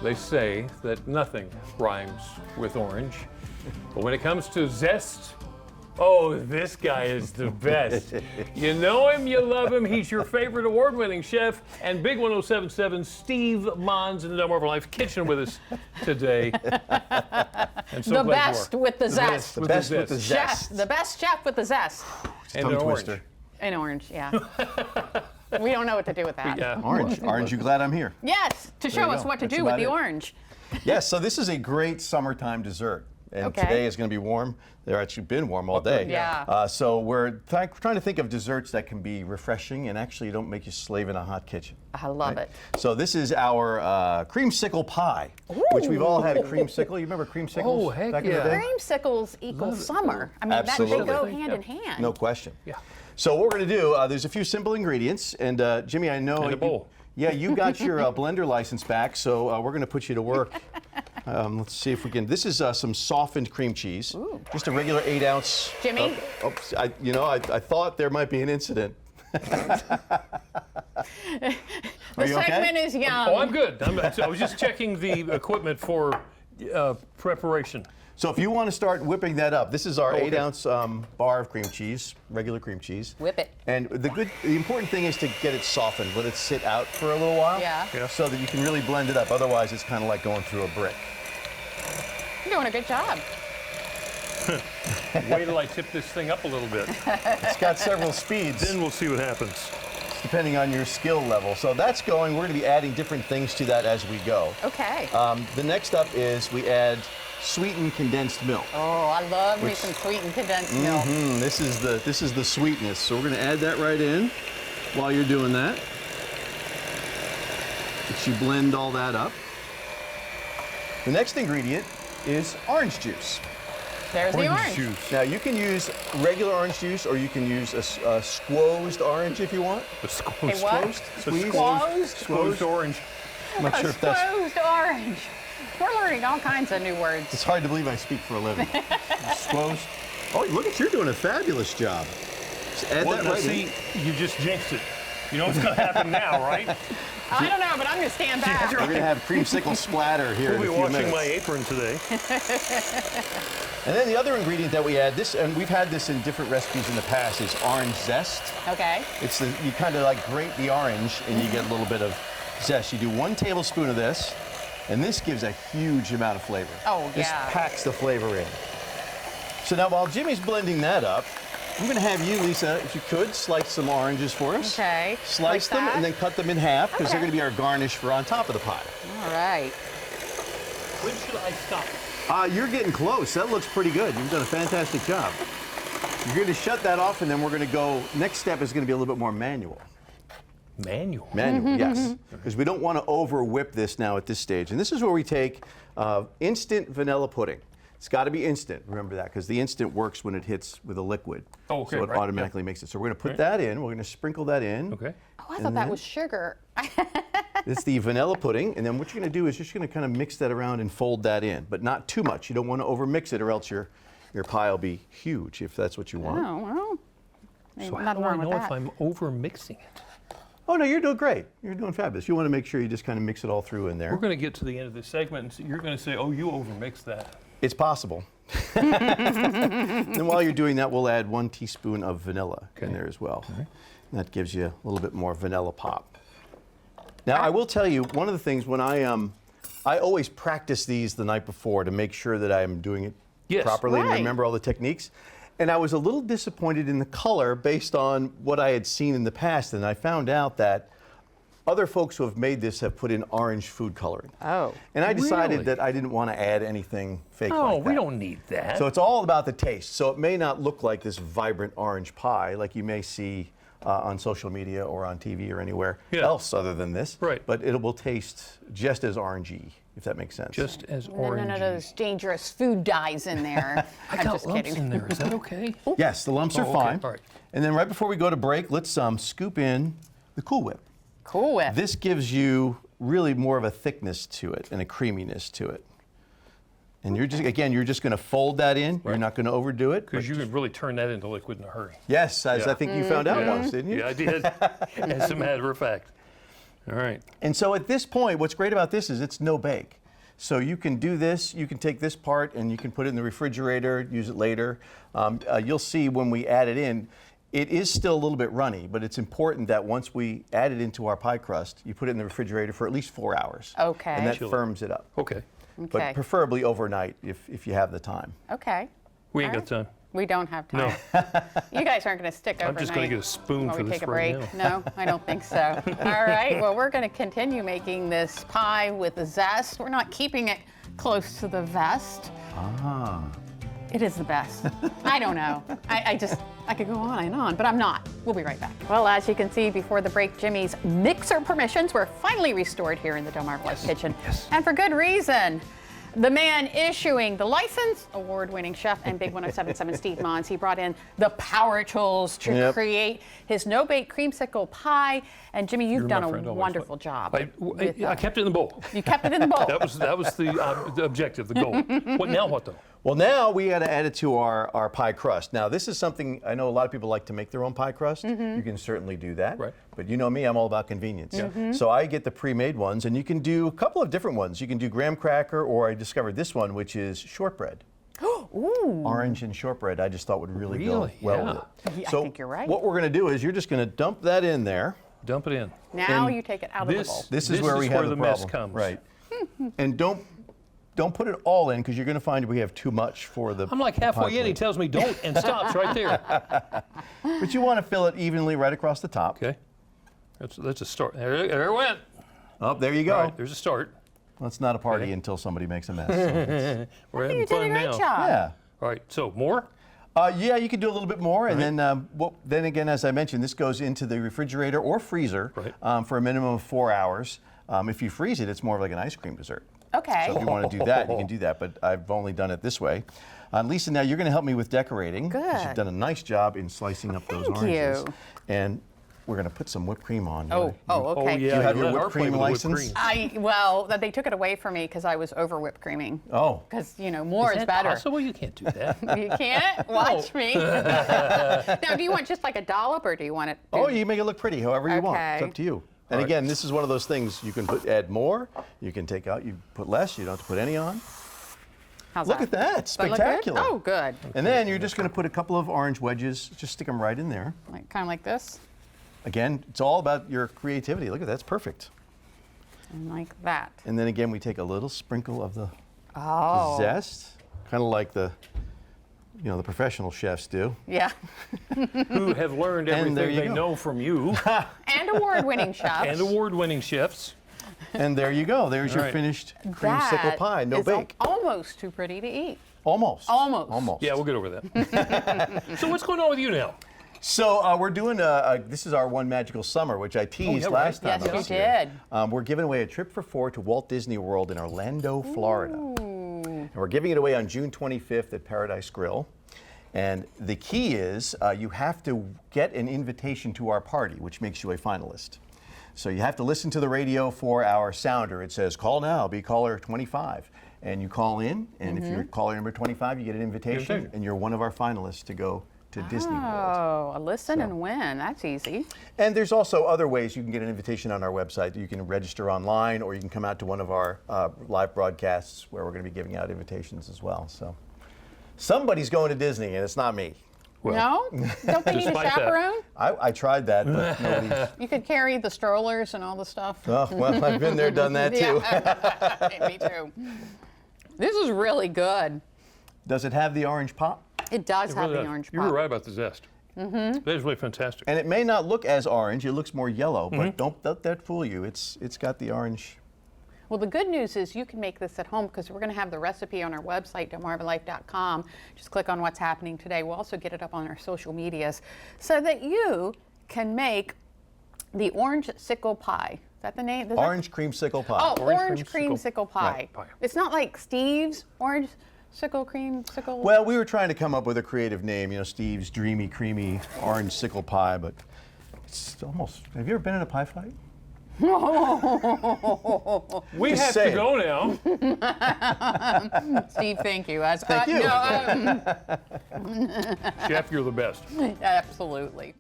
They say that nothing rhymes with orange, but when it comes to zest, oh, this guy is the best. You know him, you love him. He's your favorite award-winning chef, and Big 1077 Steve Monz in the DelmarvaLife Kitchen with us today. And so the best with the zest. The best with the zest. Chef, the best chef with the zest. And Tongue an twister. orange. An orange, yeah. We don't know what to do with that. Yeah. Orange. Aren't you glad I'm here? Yes, to show you us go. what to That's do with about the it. orange. Yes, so this is a great summertime dessert. And Okay. today is going to be warm. They're actually been warm all day. Yeah. So we're trying to think of desserts that can be refreshing and actually don't make you slave in a hot kitchen. I love it. So this is our creamsicle pie, which we've all had creamsicle. You remember creamsicles? Oh, heck back in the yeah. day? Creamsicles equal summer. I mean, Absolutely. they go hand in hand. No question. Yeah. So what we're going to do, there's a few simple ingredients, and Jimmy, I know And a bowl. You got your blender license back, so we're going to put you to work. Let's see if we can. This is some softened cream cheese, just a regular 8-ounce. Jimmy? Oops, I thought there might be an incident. The you okay? segment is young. Oh, I'm good. I was just checking the equipment for preparation. So if you want to start whipping that up, this is our Okay. 8-ounce bar of cream cheese, regular cream cheese. Whip it. And the important thing is to get it softened, let it sit out for a little while, Yeah. so that you can really blend it up. Otherwise, it's kind of like going through a brick. You're doing a good job. Wait till I tip this thing up a little bit. It's got several speeds, Then we'll see what happens. depending on your skill level. So that's going. We're going to be adding different things to that as we go. Okay. The next up is we add sweetened condensed milk. Oh, I love me some sweetened condensed milk. This is the sweetness. So we're going to add that right in while you're doing that. Let you blend all that up. The next ingredient is orange juice. There's the orange. juice. Now you can use regular orange juice, or you can use a squozed orange if you want. The A squoze. what? Squeezed? Squozed orange. I'm not sure if that's. Squozed orange. We're learning all kinds of new words. It's hard to believe I speak for a living. Squoze. Oh, look at you're doing a fabulous job. Just add Well, that now right see, in. you just jinxed it. You know what's going to happen now, right? I don't know, but I'm going to stand back. We're gonna have creamsicle splatter here We'll be in a few washing minutes. my apron today. And then the other ingredient that we add, this, and we've had this in different recipes in the past, is orange zest. Okay. It's you kind of like grate the orange and you get a little bit of zest. You do 1 tablespoon of this, and this gives a huge amount of flavor. Oh, This yeah. packs the flavor in. So now while Jimmy's blending that up, I'm gonna have you, Lisa, if you could, slice some oranges for us. Okay. Slice Like them that? and then cut them in half, because they're Okay. gonna be our garnish for on top of the pie. All right. When should I stop? You're getting close. That looks pretty good. You've done a fantastic job. You're going to shut that off, and then we're going to go. Next step is going to be a little bit more manual. Manual. Manual, yes. Because we don't want to over whip this now at this stage. And this is where we take instant vanilla pudding. It's got to be instant. Remember that, because the instant works when it hits with a liquid. Oh, okay, So it right, automatically makes it. So we're going to put that in. We're going to sprinkle that in. Okay. Oh, I thought that was sugar. It's the vanilla pudding, and then what you're going to do is you're just going to kind of mix that around and fold that in, but not too much. You don't want to overmix it, or else your pie will be huge if that's what you want. Oh, well. So how Nothing do I wrong with know if that. I'm over mixing it? Oh no, you're doing great. You're doing fabulous. You want to make sure you just kind of mix it all through in there. We're going to get to the end of this segment, and you're going to say, oh, you overmixed that. It's possible. And while you're doing that, we'll add 1 teaspoon of vanilla in there as well. And that gives you a little bit more vanilla pop. Now, I will tell you, one of the things when I always practice these the night before to make sure that I'm doing it Yes. properly and Right. remember all the techniques. And I was a little disappointed in the color based on what I had seen in the past. And I found out that other folks who have made this have put in orange food coloring. Oh. And I decided Really? that I didn't want to add anything fake Oh, like that. we don't need that. So it's all about the taste. So it may not look like this vibrant orange pie like you may see on social media or on TV or anywhere else other than this. Right. But it will taste just as orangey, if that makes sense. Just as None orange. of those dangerous food dyes in there. I I'm got just lumps kidding. in there. Is that okay? Yes, the lumps are okay. fine. All right. And then right before we go to break, let's scoop in the Cool Whip. Cool Whip. This gives you really more of a thickness to it and a creaminess to it. And you're just going to fold that in. You're not going to overdo it. Because you can really turn that into liquid in a hurry. Yes, as I think you found out Yeah. once, didn't you? Yeah, I did. As a matter of fact. All right. And so at this point, what's great about this is it's no bake. So you can do this, you can take this part and you can put it in the refrigerator, use it later. You'll see when we add it in, it is still a little bit runny, but it's important that once we add it into our pie crust, you put it in the refrigerator for at least 4 hours. Okay. And that Chili. firms it up. Okay. But preferably overnight if you have the time. Okay. We ain't All got time. We don't have time. No. You guys aren't going to stick overnight. I'm just going to get a spoon while for we this take a right break. now. No, I don't think so. All right. Well, we're going to continue making this pie with the zest. We're not keeping it close to the vest. Ah. It is the best. I don't know. I could go on and on, but I'm not. We'll be right back. Well, as you can see before the break, Jimmy's mixer permissions were finally restored here in the DelmarvaLife Kitchen. Yes. And for good reason. The man issuing the license, award-winning chef and Big 1077 Steve Monz, he brought in the power tools to create his no-bake creamsicle pie. And Jimmy, you've done a wonderful job. I kept it in the bowl. You kept it in the bowl. That was the objective, the goal. What though? Well, now we got to add it to our pie crust. Now, this is something I know a lot of people like to make their own pie crust. You can certainly do that. Right. But you know me, I'm all about convenience. So I get the pre-made ones, and you can do a couple of different ones. You can do graham cracker, or I discovered this one, which is shortbread. Ooh. Orange and shortbread, I just thought would really go well with it. Yeah, So I think you're right. what we're going to do is you're just going to dump that in there. Dump it in. Now And you take it out of the bowl. This is where we have the the mess problem. comes. Right. And don't put it all in, because you're going to find we have too much for the I'm like halfway pie in. He plate. tells me don't and stops right there. But you want to fill it evenly right across the top. Okay. That's a start. There it went. Oh, there you go. All right, there's a start. Well, it's not a party until somebody makes a mess. So We're You having did a fun great now. job. yeah. All right. So more. Yeah, you could do a little bit more, and then again, as I mentioned, this goes into the refrigerator or freezer for a minimum of 4 hours. If you freeze it, it's more of like an ice cream dessert. Okay. So if you want to do that, you can do that, but I've only done it this way. Lisa, now you're going to help me with decorating. Good. 'Cause you've done a nice job in slicing up those Thank oranges. you. And we're going to put some whipped cream on. Oh, okay. Oh, yeah. you have your our whipped cream flavor, the whipped license? cream. Well, they took it away from me because I was over whipped creaming. Oh. Because, more is Is that better. possible? You can't do that. You can't? Watch me. Now, do you want just like a dollop, or do you want it? Oh, you make it look pretty however you want. It's Okay. up to you. And again, this is one of those things you can add more, you can take out, you put less, you don't have to put any on. How's Look that? at that, Does that look good? spectacular. Oh, good. And then you're just going to put a couple of orange wedges, just stick them right in there. Kind of like this, Again, it's all about your creativity. Look at that, that's perfect. and like that. And then again, we take a little sprinkle of the Oh. zest, kind of like the professional chefs do. Yeah. Who have learned And there everything you they go. know from you. And award-winning chefs. And award-winning chefs. And there you go. There's your right. finished That creamsicle pie, no is bake. Almost too pretty to eat. Almost. Almost. Almost. Yeah, we'll get over that. So what's going on with you now? So we're doing this is our One Magical Summer, which I teased yeah, right. last time. Yes, I was you here. did. We're giving away a trip for 4 to Walt Disney World in Orlando, Florida. And we're giving it away on June 25th at Paradise Grill. And the key is you have to get an invitation to our party, which makes you a finalist. So you have to listen to the radio for our sounder. It says, call now, be caller 25. And you call in, and if you're caller number 25, you get an invitation, and you're one of our finalists to go to Disney World. Oh, a listen and win. That's easy. And there's also other ways you can get an invitation on our website. You can register online, or you can come out to one of our live broadcasts where we're going to be giving out invitations as well. So somebody's going to Disney, and it's not me. No? Don't they need a despite that. chaperone? I tried that, but nobody's. You could carry the strollers and all the stuff. Oh, well, I've been there, done that too. Yeah. Me too. This is really good. Does it have the orange pop? It does have Really the does. orange You were pop. right about the zest. That is really fantastic. And it may not look as orange, it looks more yellow, but don't let that fool you. It's got the orange. Well, the good news is you can make this at home, because we're going to have the recipe on our website, DelmarvaLife.com. Just click on what's happening today. We'll also get it up on our social medias so that you can make the orange sickle pie. Is that the name? Orange creamsicle pie. Oh, orange creamsicle creamsicle pie. pie. It's not like Steve's orange creamsicle. Well, we were trying to come up with a creative name, Steve's Dreamy Creamy Orange Sickle Pie, but it's almost. Have you ever been in a pie fight? We Just have say to it. go now. Thank Steve, thank you. Thank you. No, Chef, you're the best. absolutely.